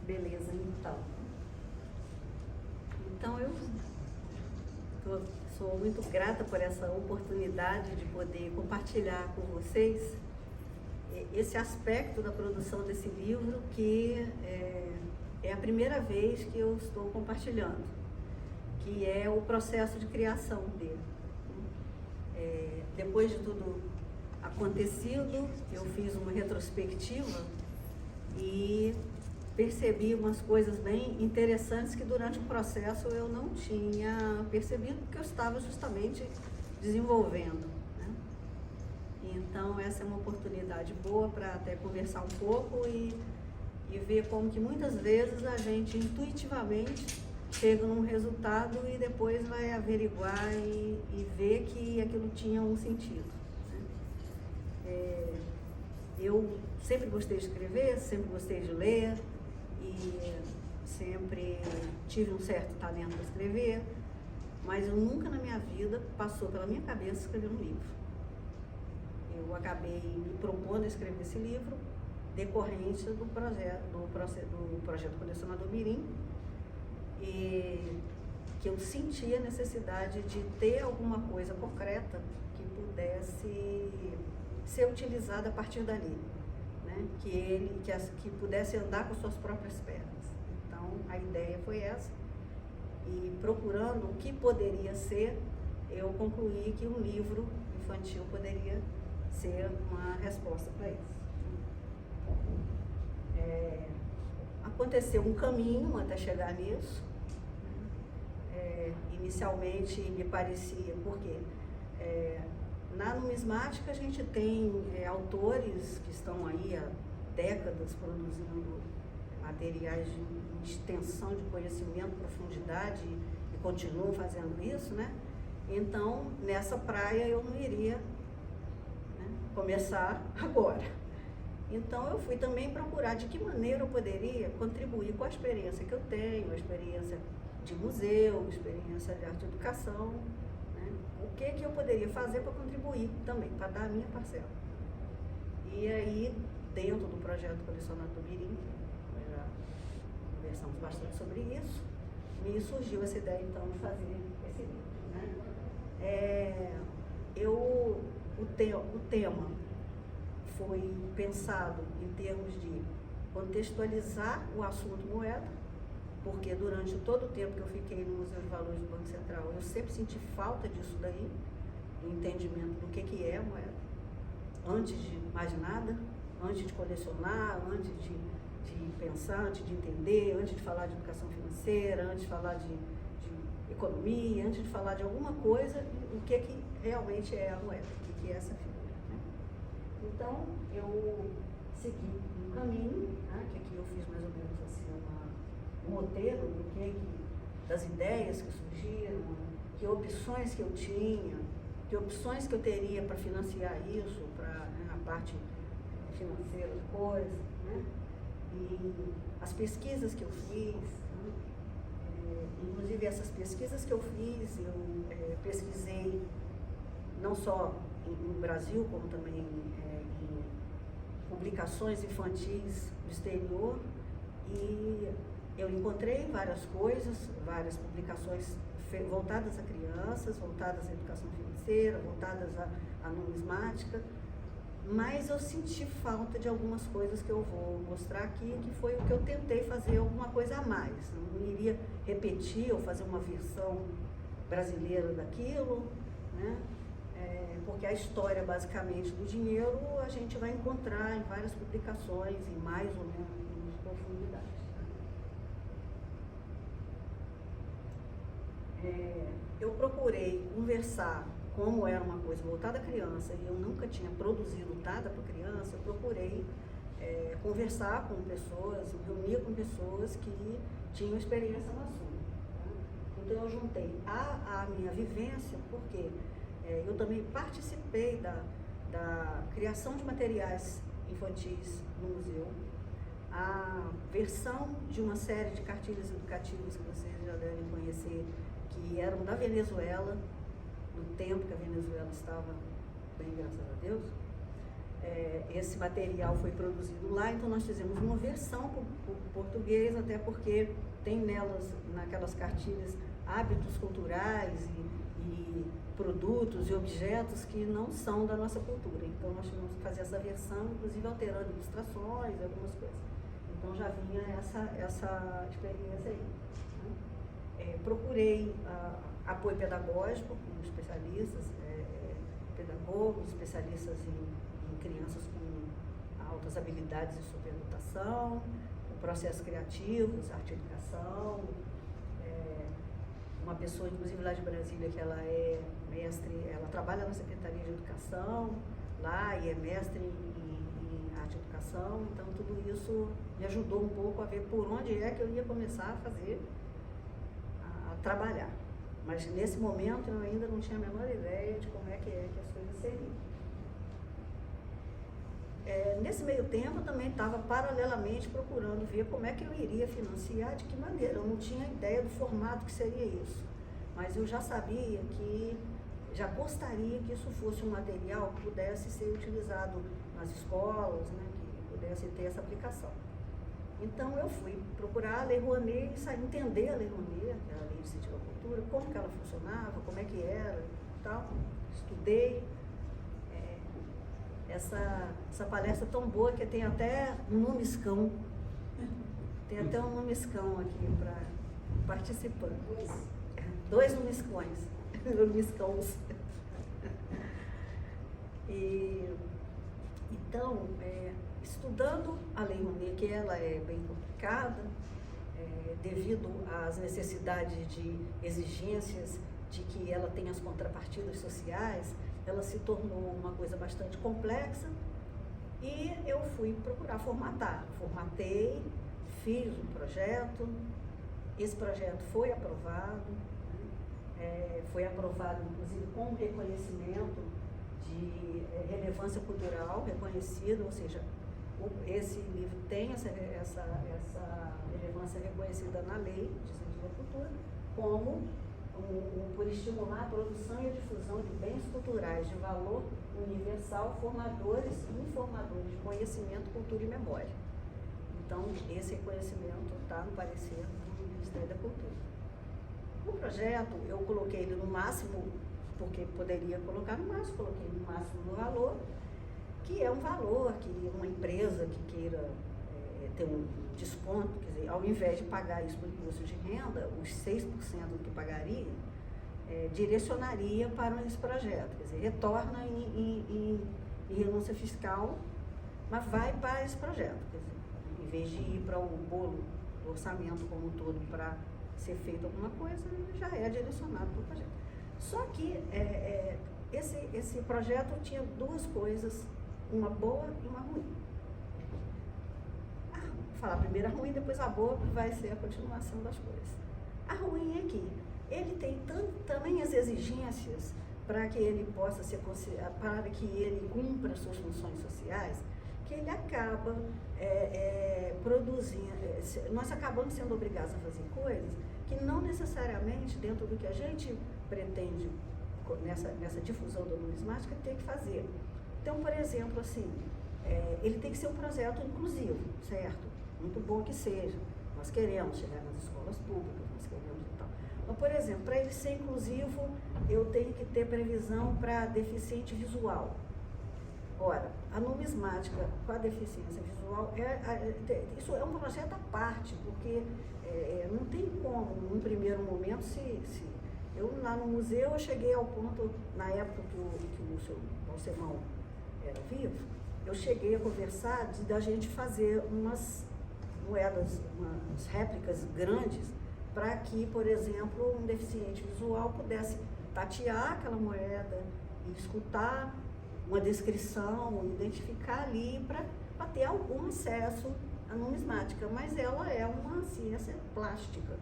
Beleza, então. Então sou muito grata por essa oportunidade de poder compartilhar com vocês esse aspecto da produção desse livro que é a primeira vez que eu estou compartilhando, que é o processo de criação dele. Depois de tudo acontecido, eu fiz uma retrospectiva e percebi umas coisas bem interessantes que durante o processo eu não tinha percebido, porque eu estava justamente desenvolvendo, né? Então essa é uma oportunidade boa para até conversar um pouco e ver como que muitas vezes a gente intuitivamente chega num resultado e depois vai averiguar e ver que aquilo tinha um sentido, né? Eu sempre gostei de escrever, sempre gostei de ler e sempre tive um certo talento para escrever, mas eu nunca na minha vida passou pela minha cabeça escrever um livro. Eu acabei me propondo a escrever esse livro decorrente do projeto Colecionador Mirim, e que eu sentia a necessidade de ter alguma coisa concreta que pudesse ser utilizada a partir dali, né? Que pudesse andar com suas próprias pernas. Então a ideia foi essa, e procurando o que poderia ser, eu concluí que um livro infantil poderia ser uma resposta para isso. Aconteceu um caminho até chegar nisso. Inicialmente me parecia, porque na numismática a gente tem autores que estão aí há décadas produzindo materiais de extensão de conhecimento, profundidade, e continuam fazendo isso, né? Então, nessa praia eu não iria, né, começar agora. Então eu fui também procurar de que maneira eu poderia contribuir com a experiência que eu tenho, a experiência de museu, experiência de arte e educação, né? O que eu poderia fazer para contribuir também, para dar a minha parcela. E aí, dentro do projeto Colecionador Mirim, nós já conversamos bastante sobre isso, me surgiu essa ideia então de fazer esse livro, né? O tema foi pensado em termos de contextualizar o assunto moeda, porque durante todo o tempo que eu fiquei no Museu de Valores do Banco Central, eu sempre senti falta disso daí, do entendimento do que é a moeda, antes de mais nada, antes de colecionar, antes de pensar, antes de entender, antes de falar de educação financeira, antes de falar de economia, antes de falar de alguma coisa, o que realmente é a moeda, o que é essa figura, né? Então, eu segui um caminho, né, que aqui eu fiz mais ou menos assim, um roteiro das ideias que surgiram, que opções que eu tinha, que opções que eu teria para financiar isso, para, né, a parte financeira da coisa, né? E as pesquisas que eu fiz, né? Inclusive essas pesquisas que eu fiz, eu pesquisei não só no Brasil, como também em publicações infantis do exterior, e eu encontrei várias coisas, várias publicações voltadas a crianças, voltadas à educação financeira, voltadas à numismática, mas eu senti falta de algumas coisas que eu vou mostrar aqui, que foi o que eu tentei fazer alguma coisa a mais. Não iria repetir ou fazer uma versão brasileira daquilo, né? Porque a história, basicamente, do dinheiro a gente vai encontrar em várias publicações, em mais ou menos profundidade. Eu procurei conversar, como era uma coisa voltada à criança e eu nunca tinha produzido nada para criança, eu procurei conversar com pessoas, me reunir com pessoas que tinham experiência no assunto, tá? Então eu juntei a minha vivência, porque eu também participei da criação de materiais infantis no museu, a versão de uma série de cartilhas educativas que vocês já devem conhecer, que eram da Venezuela, no tempo que a Venezuela estava bem, graças a Deus, esse material foi produzido lá, então nós fizemos uma versão para o português, até porque tem naquelas cartilhas, hábitos culturais e produtos e objetos que não são da nossa cultura. Então nós tivemos que fazer essa versão, inclusive alterando ilustrações, algumas coisas. Então já vinha essa experiência aí. Né? Procurei apoio pedagógico com especialistas, pedagogos, especialistas em crianças com altas habilidades de superdotação, processos criativos, arte e educação. Uma pessoa, inclusive lá de Brasília, que ela é mestre, ela trabalha na Secretaria de Educação lá e é mestre em arte e educação, então tudo isso me ajudou um pouco a ver por onde é que eu ia começar a fazer, a trabalhar. Mas nesse momento eu ainda não tinha a menor ideia de como é que as coisas seriam. Nesse meio tempo eu também estava paralelamente procurando ver como é que eu iria financiar, de que maneira. Eu não tinha ideia do formato que seria isso, mas eu já sabia já gostaria que isso fosse um material que pudesse ser utilizado nas escolas, né, que pudesse ter essa aplicação. Então eu fui procurar a Lei Rouanet e entender a Lei Rouanet, que é a Lei de Incentivo à Cultura, como que ela funcionava, como é que era e tal. Estudei. Essa palestra tão boa que tem até um numiscão. Tem até um numiscão aqui para participando. Dois numiscões. Numiscãos. Então, estudando a Lei Rouanet, que ela é bem complicada, devido às necessidades de exigências de que ela tenha as contrapartidas sociais, ela se tornou uma coisa bastante complexa e eu fui procurar formatar. Formatei, fiz um projeto, esse projeto foi aprovado, inclusive com reconhecimento de relevância cultural reconhecido, ou seja, esse livro tem essa relevância reconhecida na Lei de Incentivo à Cultura, como por estimular a produção e a difusão de bens culturais de valor universal, formadores e informadores de conhecimento, cultura e memória. Então, esse reconhecimento está no parecer do Ministério da Cultura. O projeto, eu coloquei ele no máximo, porque poderia colocar no máximo, coloquei no máximo do valor, que é um valor que uma empresa que queira ter um desconto, quer dizer, ao invés de pagar isso por imposto de renda, os 6% do que pagaria, direcionaria para esse projeto, quer dizer, retorna em renúncia fiscal, mas vai para esse projeto, quer dizer, em vez de ir para o bolo do orçamento como um todo para ser feito alguma coisa, já é direcionado para o projeto. Só que esse projeto tinha duas coisas, uma boa e uma ruim. Vou falar primeiro a ruim, depois a boa, que vai ser a continuação das coisas. A ruim é que ele tem tamanhas exigências para que ele possa ser para que ele cumpra suas funções sociais, que ele acaba produzindo, nós acabamos sendo obrigados a fazer coisas que não necessariamente dentro do que a gente pretende nessa difusão da numismática tem que fazer. Então, por exemplo, assim, ele tem que ser um projeto inclusivo, certo? Muito bom que seja. Nós queremos chegar nas escolas públicas, nós queremos e tal. Então, por exemplo, para ele ser inclusivo, eu tenho que ter previsão para deficiente visual. Ora, a numismática com a deficiência visual, isso é um projeto à parte, porque não tem como, num primeiro momento, eu lá no museu, eu cheguei ao ponto, na época que o seu Balsemão era vivo, eu cheguei a conversar da gente fazer umas moedas, umas réplicas grandes, para que, por exemplo, um deficiente visual pudesse tatear aquela moeda e escutar uma descrição, identificar ali para ter algum acesso à numismática, mas ela é uma ciência plástica,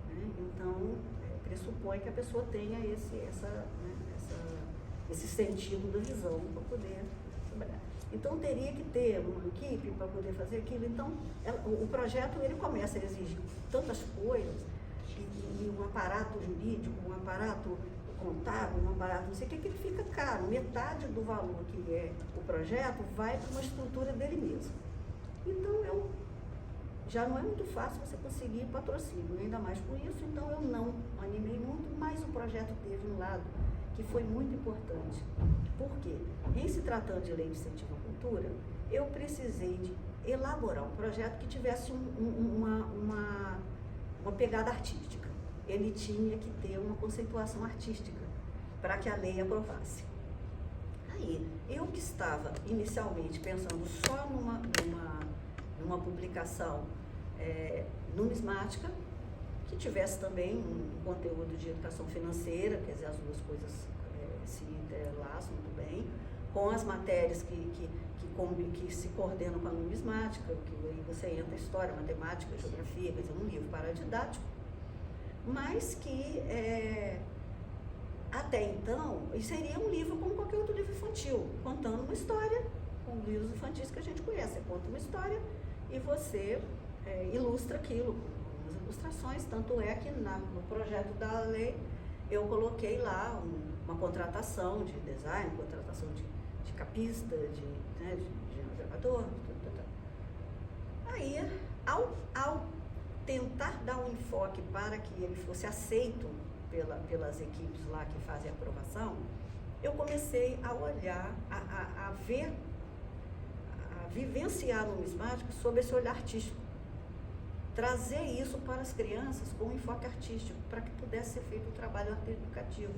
né? Então, pressupõe que a pessoa tenha esse sentido da visão para poder trabalhar. Então, teria que ter uma equipe para poder fazer aquilo. Então, o projeto ele começa a exigir tantas coisas, e um aparato jurídico, um aparato contábil, um aparato, não sei o que ele fica caro. Metade do valor que é o projeto vai para uma estrutura dele mesmo. Então, já não é muito fácil você conseguir patrocínio, ainda mais por isso, então eu não animei muito, mas o projeto teve um lado que foi muito importante. Por quê? Em se tratando de lei de incentivo à cultura, eu precisei de elaborar um projeto que tivesse uma pegada artística. Ele tinha que ter uma conceituação artística para que a lei aprovasse. Aí, eu que estava inicialmente pensando só numa publicação numismática, que tivesse também um conteúdo de educação financeira, quer dizer, as duas coisas se interlaçam muito bem, com as matérias que se coordenam com a numismática, que aí você entra história, matemática, geografia, quer dizer, um livro paradidático, mas que até então seria um livro como qualquer outro livro infantil, contando uma história, com livros infantis que a gente conhece. Você conta uma história e você ilustra aquilo com as ilustrações, tanto é que no projeto da lei eu coloquei lá uma contratação de design, contratação de capista, de navegador, Aí, ao tentar dar um enfoque para que ele fosse aceito pelas equipes lá que fazem a aprovação, eu comecei a olhar, a ver, a vivenciar no numismático sob esse olhar artístico. Trazer isso para as crianças com um enfoque artístico, para que pudesse ser feito um trabalho educativo.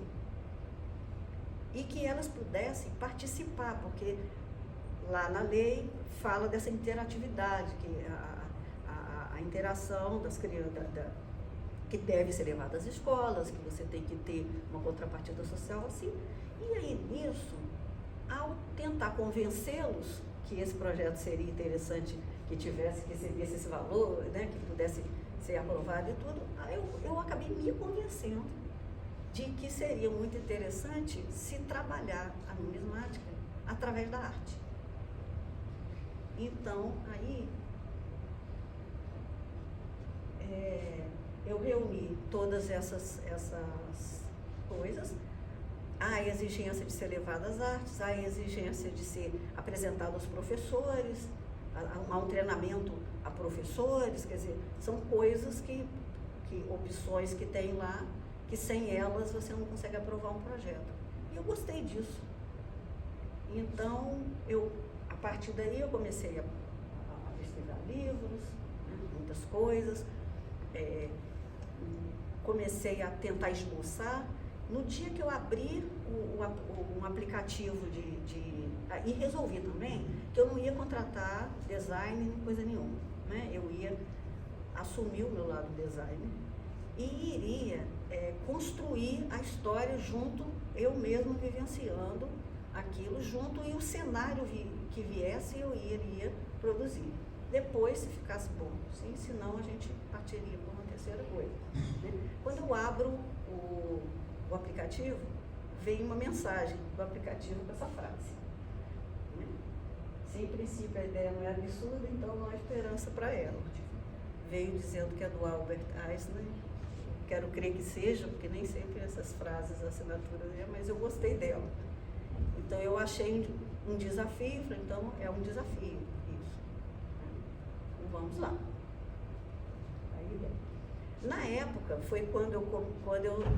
E que elas pudessem participar, porque lá na lei fala dessa interatividade, que a interação das crianças, que deve ser levada às escolas, que você tem que ter uma contrapartida social assim. E aí, nisso, ao tentar convencê-los que esse projeto seria interessante, que recebesse esse valor, né, que pudesse ser aprovado e tudo, aí eu acabei me convencendo de que seria muito interessante se trabalhar a numismática através da arte. Então, aí, eu reuni todas essas coisas, a exigência de ser levada às artes, a exigência de ser apresentado aos professores, a um treinamento a professores, quer dizer, são coisas opções que tem lá, que sem elas você não consegue aprovar um projeto. E eu gostei disso. Então, a partir daí eu comecei a pesquisar livros, né, muitas coisas, comecei a tentar esboçar. No dia que eu abri um aplicativo e resolvi também que eu não ia contratar design nem coisa nenhuma, né? Eu ia assumir o meu lado design e iria construir a história junto, eu mesmo vivenciando aquilo junto, e o cenário que viesse eu iria produzir. Depois, se ficasse bom, sim, senão a gente partiria para uma terceira coisa, né? Quando eu abro o aplicativo, vem uma mensagem do aplicativo com essa frase, né? Se em princípio a ideia não é absurda, então não há esperança para ela. Veio dizendo que é do Albert Einstein, quero crer que seja, porque nem sempre essas frases, assinaturas, mas eu gostei dela. Então eu achei um desafio, falei, então é um desafio isso. Então vamos lá. Aí, na época, foi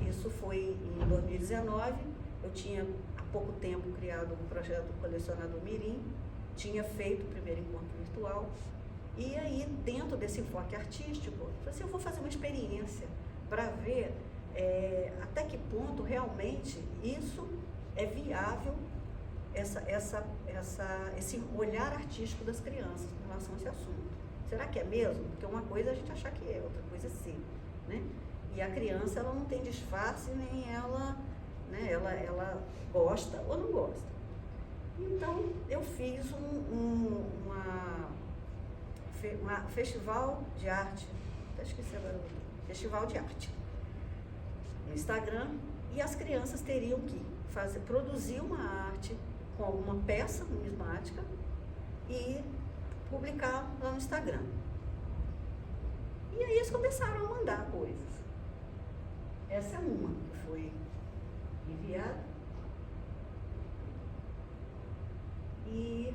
isso foi em 2019, eu tinha há pouco tempo criado um projeto do Colecionador Mirim, tinha feito o primeiro encontro virtual, e aí dentro desse enfoque artístico, eu falei assim, eu vou fazer uma experiência para ver até que ponto realmente isso é viável, esse olhar artístico das crianças em relação a esse assunto. Será que é mesmo? Porque uma coisa é a gente achar que é, outra coisa é ser, né? E a criança, ela não tem disfarce, nem ela, né, ela gosta ou não gosta. Então, eu fiz um festival de arte, até esqueci agora, festival de arte, no Instagram, e as crianças teriam que produzir uma arte com alguma peça numismática e publicar lá no Instagram. E aí eles começaram a mandar coisas. Essa é uma que foi enviado. E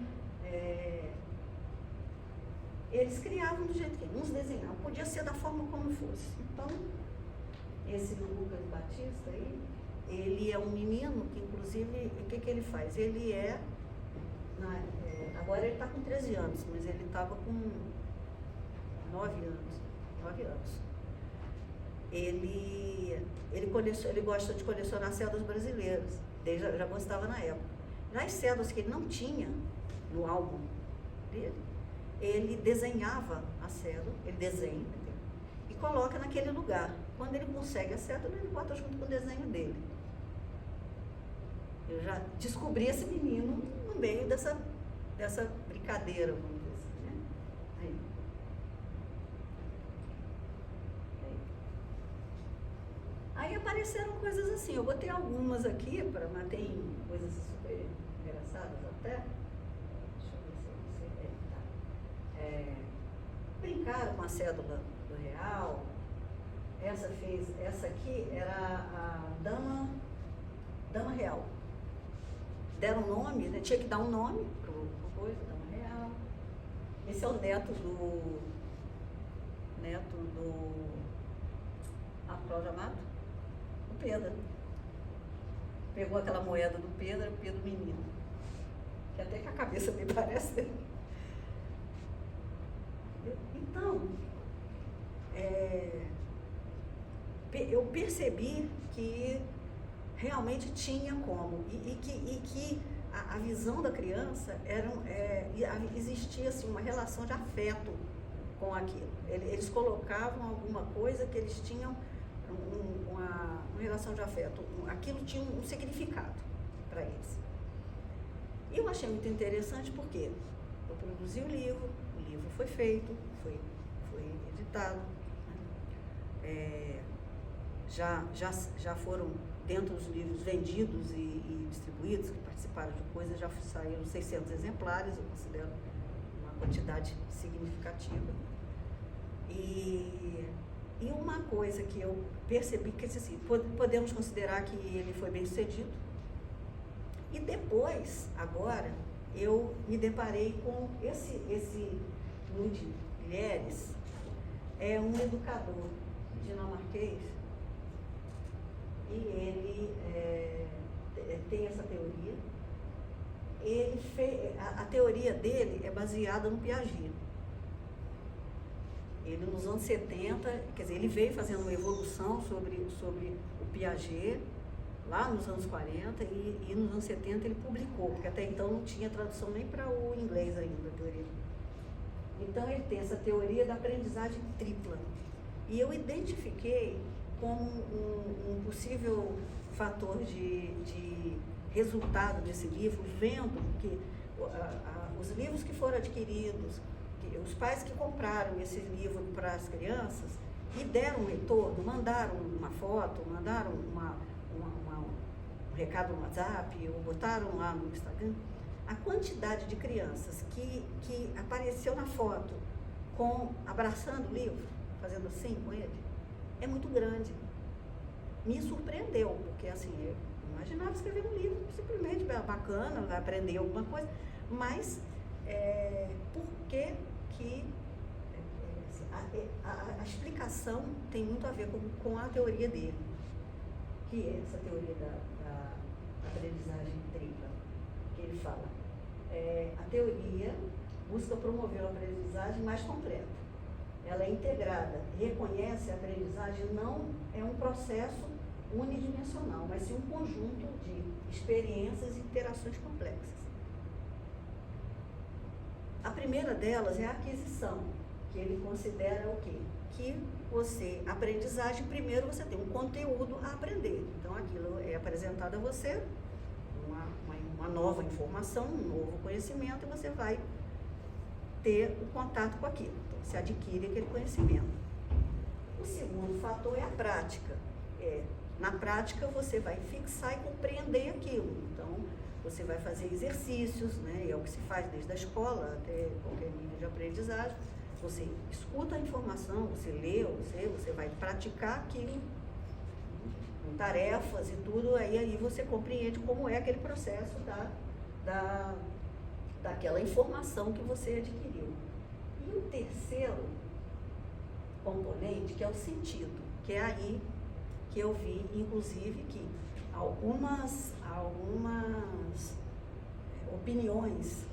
eles criavam do jeito que uns desenhavam, podia ser da forma como fosse. Então, esse Lucas Batista aí, ele é um menino que, inclusive, o que ele faz? Ele agora ele está com 13 anos, mas ele estava com 9 anos. Ele gosta de colecionar cédulas brasileiras, já gostava na época. Nas cédulas que ele não tinha no álbum dele, ele desenhava a cédula, ele desenha, entendeu? E coloca naquele lugar. Quando ele consegue a cédula, ele bota junto com o desenho dele. Eu já descobri esse menino no meio dessa brincadeira, vamos dizer assim, né? Aí apareceram coisas assim, eu botei algumas aqui, mas tem coisas super engraçadas até. Deixa eu ver se você brincaram com a cédula do real. Essa aqui era a dama real. Deram um nome, né? Tinha que dar um nome pro coisa, dama real. Esse é o neto do Cláudia Mato, o Pedro. Pegou aquela moeda do Pedro menino. Que até que a cabeça me parece. Então, eu percebi que realmente tinha como, e que a visão da criança existia assim, uma relação de afeto com aquilo. Eles colocavam alguma coisa que eles tinham uma relação de afeto, aquilo tinha um significado para eles. E eu achei muito interessante porque eu produzi o livro foi feito, foi editado, né? Já foram dentro dos livros vendidos e distribuídos, que participaram de coisas, já saíram 600 exemplares, eu considero uma quantidade significativa. E uma coisa que eu percebi, que assim, podemos considerar que ele foi bem sucedido. E depois, agora, eu me deparei com esse Lud Vieres, é um educador dinamarquês, e ele tem essa teoria. A teoria dele é baseada no Piaget. Ele, nos anos 70, quer dizer, ele veio fazendo uma evolução sobre o Piaget, lá nos anos 40, e nos anos 70 ele publicou, porque até então não tinha tradução nem para o inglês ainda, a teoria. Então ele tem essa teoria da aprendizagem tripla. E eu identifiquei como um possível fator de resultado desse livro, vendo que os livros que foram adquiridos, os pais que compraram esse livro para as crianças e deram um retorno, mandaram uma foto, mandaram um recado no WhatsApp, ou botaram lá no Instagram, a quantidade de crianças que apareceu na foto abraçando o livro, fazendo assim com ele, é muito grande. Me surpreendeu, porque assim, eu imaginava escrever um livro simplesmente bacana, vai aprender alguma coisa, mas por que a explicação tem muito a ver com a teoria dele, que é essa teoria da aprendizagem tripla, que ele fala. A teoria busca promover uma aprendizagem mais completa. Ela é integrada, reconhece a aprendizagem não é um processo unidimensional, mas sim um conjunto de experiências e interações complexas. A primeira delas é a aquisição, que ele considera o quê? Que aprendizagem, primeiro você tem um conteúdo a aprender. Então aquilo é apresentado a você, uma nova informação, um novo conhecimento, e você vai ter o contato com aquilo. Então você adquire aquele conhecimento. O segundo fator é a prática. Na prática você vai fixar e compreender aquilo. Então você vai fazer exercícios, né? É o que se faz desde a escola até qualquer nível de aprendizagem. Você escuta a informação, você lê, você vai praticar aquilo. com tarefas e tudo, aí você compreende como é aquele processo daquela informação que você adquiriu. E o terceiro componente, que é o sentido, que é aí que eu vi, inclusive, que algumas opiniões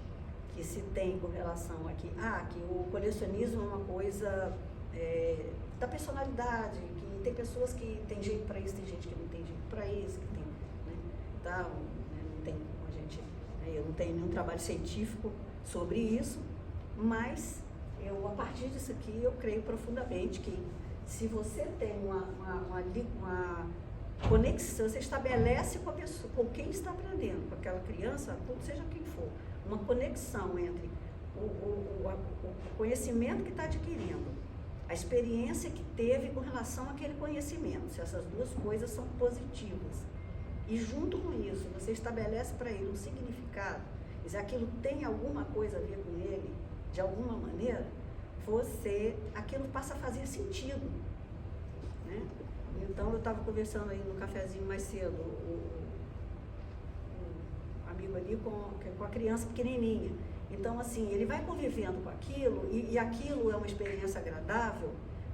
que se tem com relação aqui, que o colecionismo é uma coisa da personalidade, que tem pessoas que tem jeito para isso, tem gente que não tem jeito para isso, que tem, né, não tem como a gente, eu não tenho nenhum trabalho científico sobre isso, mas a partir disso aqui, eu creio profundamente que se você tem uma conexão, você estabelece com a pessoa, com quem está aprendendo, com aquela criança, seja quem for, uma conexão entre o conhecimento que está adquirindo, a experiência que teve com relação àquele conhecimento, se essas duas coisas são positivas. E junto com isso, você estabelece para ele um significado, se aquilo tem alguma coisa a ver com ele, de alguma maneira, aquilo passa a fazer sentido, né? Então, eu estava conversando aí no cafezinho mais cedo, o amigo ali com a criança pequenininha. Então, assim, ele vai convivendo com aquilo e aquilo é uma experiência agradável.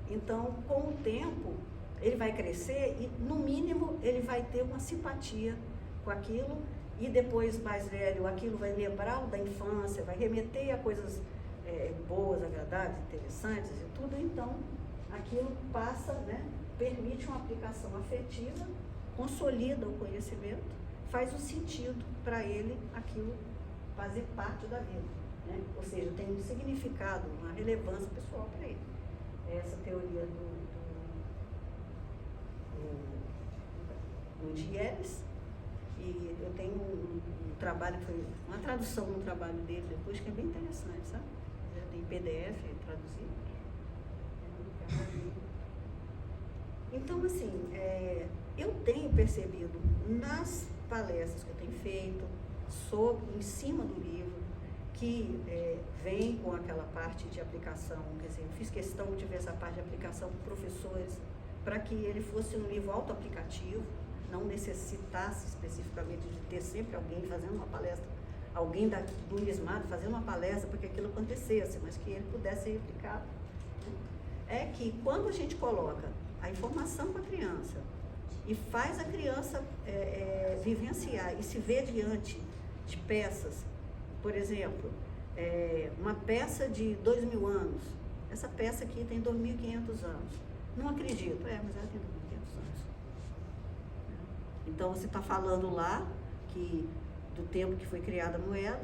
Então, com o tempo, ele vai crescer e, no mínimo, ele vai ter uma simpatia com aquilo e depois, mais velho, aquilo vai lembrar da infância, vai remeter a coisas boas, agradáveis, interessantes e tudo. Então, aquilo passa, né, permite uma aplicação afetiva, consolida o conhecimento, faz o sentido para ele aquilo fazer parte da vida, né? Ou seja, tem um significado, uma relevância pessoal para ele. Essa teoria do Dieres, e eu tenho um trabalho, foi uma tradução no trabalho dele depois, que é bem interessante, sabe? Já tem PDF traduzido. Então, assim, eu tenho percebido nas palestras que eu tenho feito, em cima do livro, que vem com aquela parte de aplicação, quer dizer, eu fiz questão de ver essa parte de aplicação com professores, para que ele fosse um livro auto-aplicativo, não necessitasse especificamente de ter sempre alguém fazendo uma palestra, alguém do ISMAD fazendo uma palestra para que aquilo acontecesse, mas que ele pudesse ser aplicado. É que quando a gente coloca a informação para a criança e faz a criança vivenciar e se ver diante de peças, por exemplo, uma peça de 2.000 anos, essa peça aqui tem 2.500 anos. Não acredito, mas ela tem 2.500 anos. Então, você está falando lá do tempo que foi criada a moeda,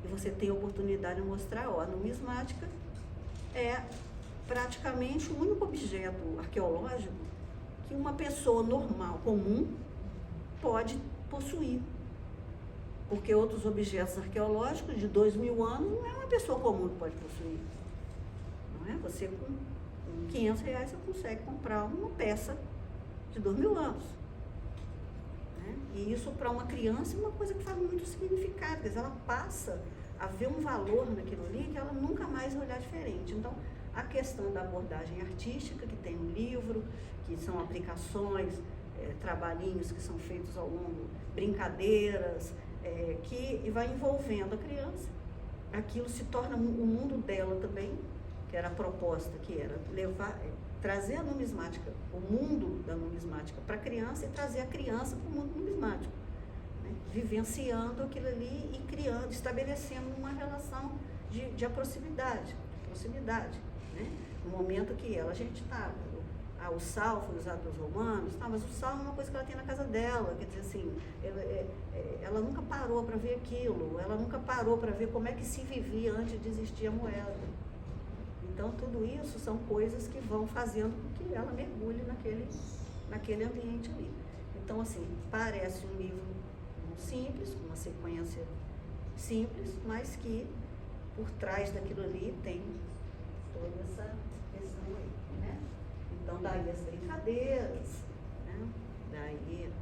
e você tem a oportunidade de mostrar, a numismática é praticamente o único objeto arqueológico que uma pessoa normal, comum, pode possuir. Porque outros objetos arqueológicos de 2.000 anos não é uma pessoa comum que pode possuir. Não é? Você com R$500 você consegue comprar uma peça de 2.000 anos. Né? E isso para uma criança é uma coisa que faz muito significado, quer dizer, ela passa a ver um valor naquilo ali que ela nunca mais vai olhar diferente. Então, a questão da abordagem artística, que tem um livro, que são aplicações, trabalhinhos que são feitos ao longo, brincadeiras, que vai envolvendo a criança. Aquilo se torna o mundo dela também, que era a proposta, que era trazer a numismática, o mundo da numismática para a criança e trazer a criança para o mundo numismático, né? Vivenciando aquilo ali e criando, estabelecendo uma relação de proximidade, né? No momento que a gente está, o sal foi usado pelos romanos, mas o sal é uma coisa que ela tem na casa dela, quer dizer assim, ela nunca parou para ver aquilo, ela nunca parou para ver como é que se vivia antes de existir a moeda. Então, tudo isso são coisas que vão fazendo com que ela mergulhe naquele ambiente ali. Então, assim, parece um livro simples, uma sequência simples, mas que por trás daquilo ali tem toda essa questão aí, né? Então, daí as brincadeiras, né? Daí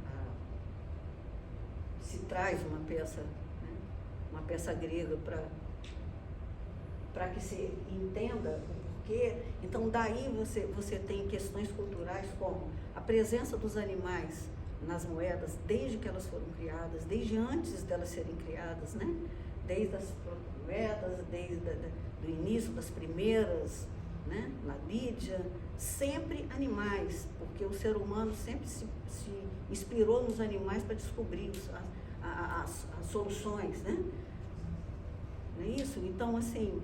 se traz uma peça, né? Uma peça grega para que se entenda o porquê. Então, daí você tem questões culturais como a presença dos animais nas moedas desde que elas foram criadas, desde antes delas serem criadas, né? Desde as moedas, desde do início das primeiras, né? Na Lídia, sempre animais, porque o ser humano sempre se inspirou nos animais para descobrir as soluções, né? Não é isso? Então, assim,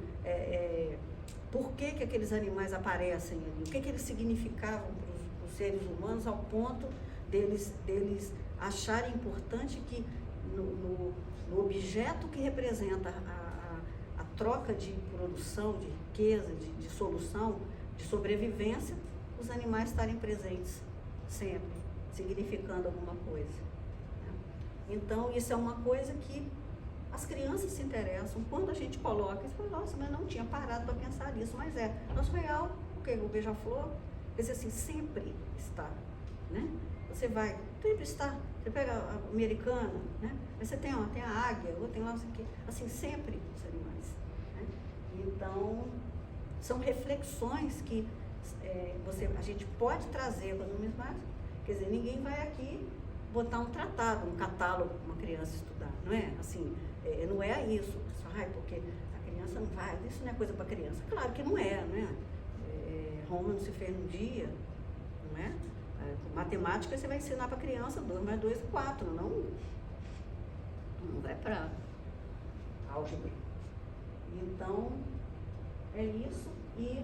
por que aqueles animais aparecem ali? O que eles significavam para os seres humanos ao ponto deles acharem importante que no objeto que representa a troca de produção, de riqueza, de solução, de sobrevivência, os animais estarem presentes sempre, significando alguma coisa, né? Então, isso é uma coisa que as crianças se interessam. Quando a gente coloca, eles falam, nossa, mas não tinha parado para pensar nisso, mas nosso real, o beija-flor, quer dizer assim, sempre está, né? Você vai, sempre está, você pega a americana, né? Aí você tem a águia, ou tem lá, não sei o quê, assim, sempre os animais, né? Então, são reflexões que a gente pode trazer para o numismático. Quer dizer, ninguém vai aqui botar um tratado, um catálogo para uma criança estudar, não é? Assim, não é isso, porque a criança não vai, isso não é coisa para criança. Claro que não é, não é? Roma não se fez num dia, não é? Matemática você vai ensinar para a criança 2 mais 2 é 4, não vai para álgebra. Então, é isso. E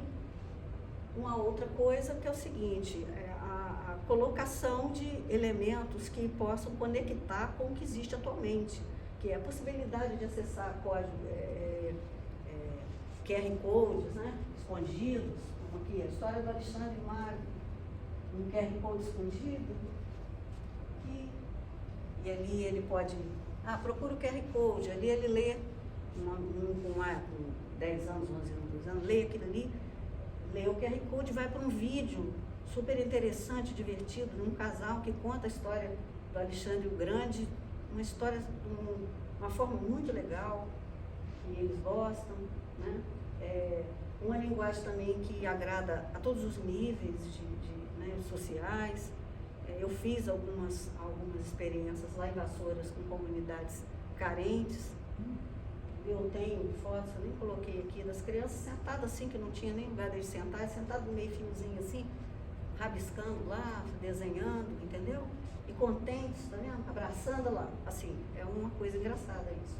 uma outra coisa que é o seguinte, a colocação de elementos que possam conectar com o que existe atualmente, que é a possibilidade de acessar código, QR Codes, né, escondidos, como aqui, a história do Alexandre Magno, um QR Code escondido, e ali ele pode, procura o QR Code, ali ele lê, com 10 anos, 11 anos, 12 anos, lê aquilo ali, lê o QR Code, vai para um vídeo super interessante, divertido, de um casal que conta a história do Alexandre o Grande, uma história de uma forma muito legal, que eles gostam, né? Uma linguagem também que agrada a todos os níveis né, sociais. Eu fiz algumas experiências lá em Vassouras com comunidades carentes. Eu tenho fotos, eu nem coloquei aqui, das crianças sentadas assim, que não tinha nem lugar de sentar, sentado no meio fiozinho assim, rabiscando lá, desenhando, entendeu? E contentes, tá vendo? Abraçando lá, assim, é uma coisa engraçada isso.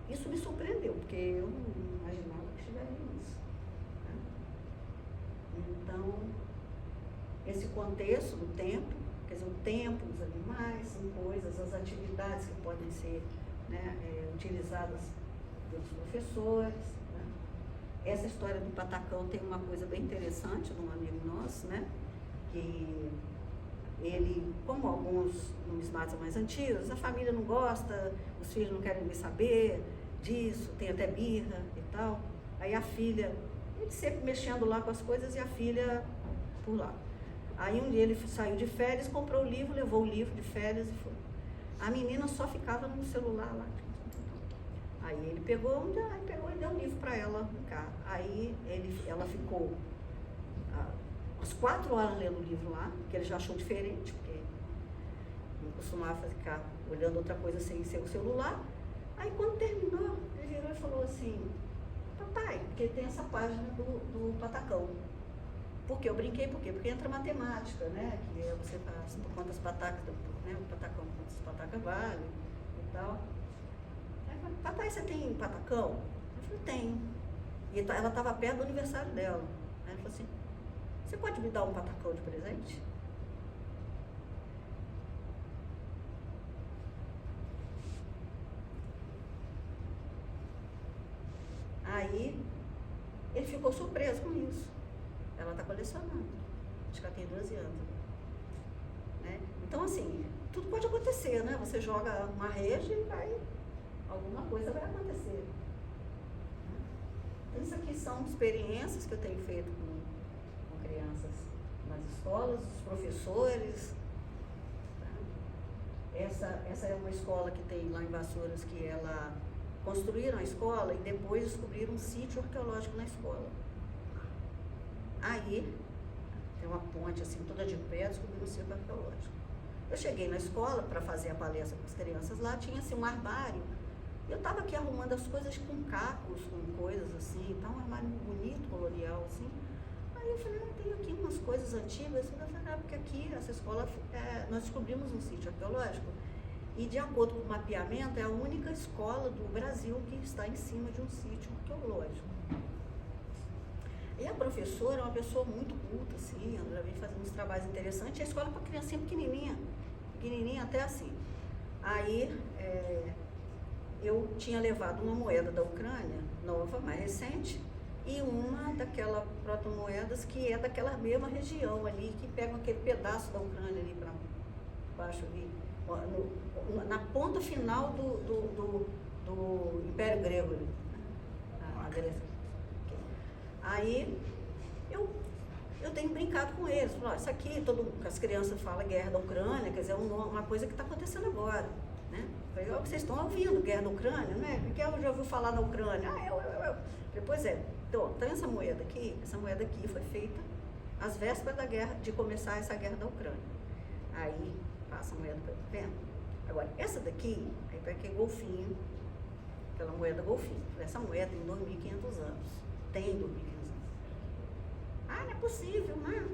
Isso me surpreendeu, porque eu não imaginava que chegaria nisso, né? Então, esse contexto do tempo, quer dizer, o tempo, os animais, são coisas, as atividades que podem ser, né, utilizadas pelos professores, né? Essa história do patacão tem uma coisa bem interessante de um amigo nosso, né? Que ele, como alguns numismatas mais antigos, a família não gosta, os filhos não querem nem saber disso, tem até birra e tal. Aí a filha, ele sempre mexendo lá com as coisas e a filha por lá. Aí um dia ele saiu de férias, comprou o livro, levou o livro de férias e foi. A menina só ficava no celular lá. Aí ele pegou e deu um livro para ela cá. Aí ela ficou umas 4 horas lendo o livro lá, que ele já achou diferente, porque não costumava ficar olhando outra coisa sem ser o celular. Aí quando terminou, ele virou e falou assim, papai, porque tem essa página do patacão. Por quê? Eu brinquei, por quê? Porque entra matemática, né? Que é você faz quantas patacas, né? O patacão, quantas patacas vale e tal. Aí eu falei, papai, você tem patacão? Eu falei, tenho. E ela estava perto do aniversário dela. Aí ele falou assim, você pode me dar um patacão de presente? Aí ele ficou surpreso com isso. Ela está colecionando. Acho que ela tem 12 anos. Né? Então, assim, tudo pode acontecer, né? Você joga uma rede e alguma coisa vai acontecer. Então, isso aqui são experiências que eu tenho feito com crianças nas escolas, os professores. Tá? Essa é uma escola que tem lá em Vassouras, que ela construíram a escola e depois descobriram um sítio arqueológico na escola. Aí, tem uma ponte assim, toda de pedra, descobriram um sítio arqueológico. Eu cheguei na escola para fazer a palestra com as crianças lá, tinha assim um armário. Eu estava aqui arrumando as coisas com cacos, com coisas assim, tá um armário bonito, colonial, assim. Aí eu falei, tem aqui umas coisas antigas. Eu falei, porque aqui, essa escola, nós descobrimos um sítio arqueológico. E de acordo com o mapeamento, é a única escola do Brasil que está em cima de um sítio arqueológico. E a professora é uma pessoa muito culta, assim, ela já vem fazendo uns trabalhos interessantes. E a escola é para criancinha pequenininha até assim. Aí, eu tinha levado uma moeda da Ucrânia, nova, mais recente, e uma daquelas protomoedas que é daquela mesma região ali, que pegam aquele pedaço da Ucrânia ali para baixo ali, na ponta final do Império Grego ali, a Grécia. Aí eu tenho brincado com eles, falo, isso aqui, as crianças falam guerra da Ucrânia, quer dizer, uma coisa que está acontecendo agora, né? Vocês estão ouvindo guerra da Ucrânia, né? Porque eu já ouvi falar da Ucrânia. Pois é, então essa moeda aqui foi feita às vésperas da guerra, de começar essa guerra da Ucrânia. Aí passa a moeda para vendo. Agora, essa daqui, aí para que golfinho, aquela moeda golfinho. Essa moeda tem 2.500 anos. Tem 2.500 anos. Não é possível, né?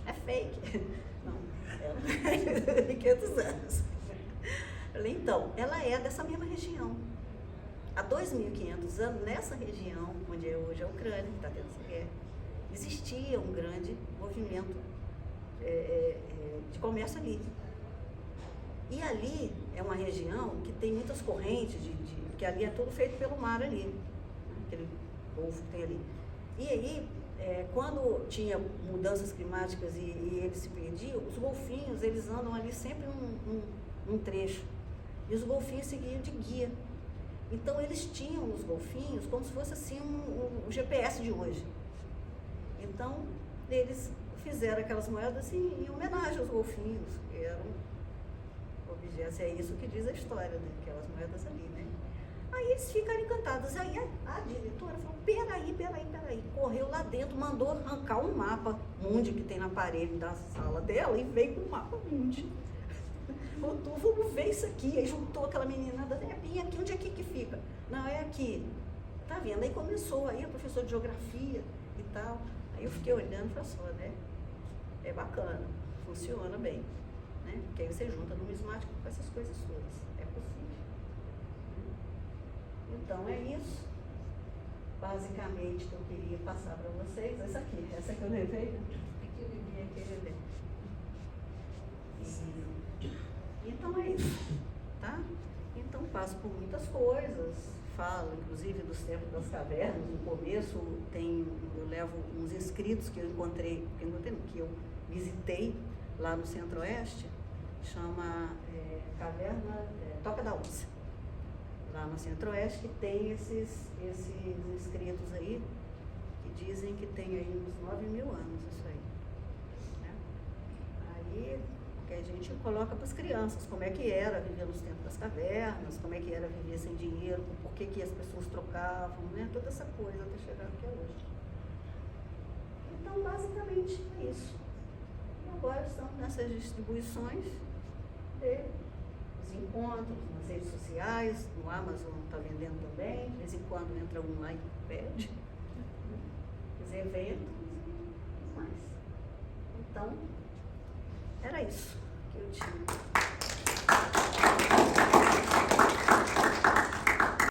É fake. Não, ela tem 2.500 anos. Então, ela é dessa mesma região. Há 2.500 anos, nessa região, onde é hoje a Ucrânia, que está tendo essa guerra, existia um grande movimento de comércio ali. E ali é uma região que tem muitas correntes, que ali é tudo feito pelo mar ali, né? Aquele golfo que tem ali. E aí, quando tinha mudanças climáticas e eles se perdiam, os golfinhos, eles andam ali sempre um trecho. E os golfinhos seguiam de guia. Então, eles tinham os golfinhos como se fosse assim um GPS de hoje. Então, eles fizeram aquelas moedas assim, em homenagem aos golfinhos, que eram objetos. É isso que diz a história, né? Aquelas moedas ali, né? Aí eles ficaram encantados. Aí a diretora falou, peraí. Correu lá dentro, mandou arrancar um mapa mundi que tem na parede da sala dela e veio com o mapa mundi. Botou, vamos ver isso aqui. Aí juntou aquela menina, bem aqui, onde é que fica? Não, é aqui. Tá vendo? Aí começou, aí a professora de geografia e tal. Aí eu fiquei olhando e falei só, né? É bacana, funciona bem, né? Porque aí você junta numismático com essas coisas todas. É possível. Então é isso. Basicamente que eu queria passar para vocês. Essa aqui eu levei, né? Aqui eu levei, aqui eu levei. Então é isso, tá? Então passo por muitas coisas, falo inclusive dos tempos das cavernas. No começo eu levo uns escritos que eu encontrei, que eu visitei lá no Centro-Oeste, chama Caverna Toca da Onça, lá no Centro-Oeste, que tem esses escritos aí, que dizem que tem aí uns 9.000 anos isso aí, né? Aí que a gente coloca para as crianças como é que era viver nos tempos das cavernas, como é que era viver sem dinheiro, por que as pessoas trocavam, né? Toda essa coisa até chegar aqui hoje. Então, basicamente, é isso. E agora estamos nessas distribuições dos encontros nas redes sociais, no Amazon está vendendo também, de vez em quando entra um lá e pede, os eventos e mais. Então, era isso que eu tinha.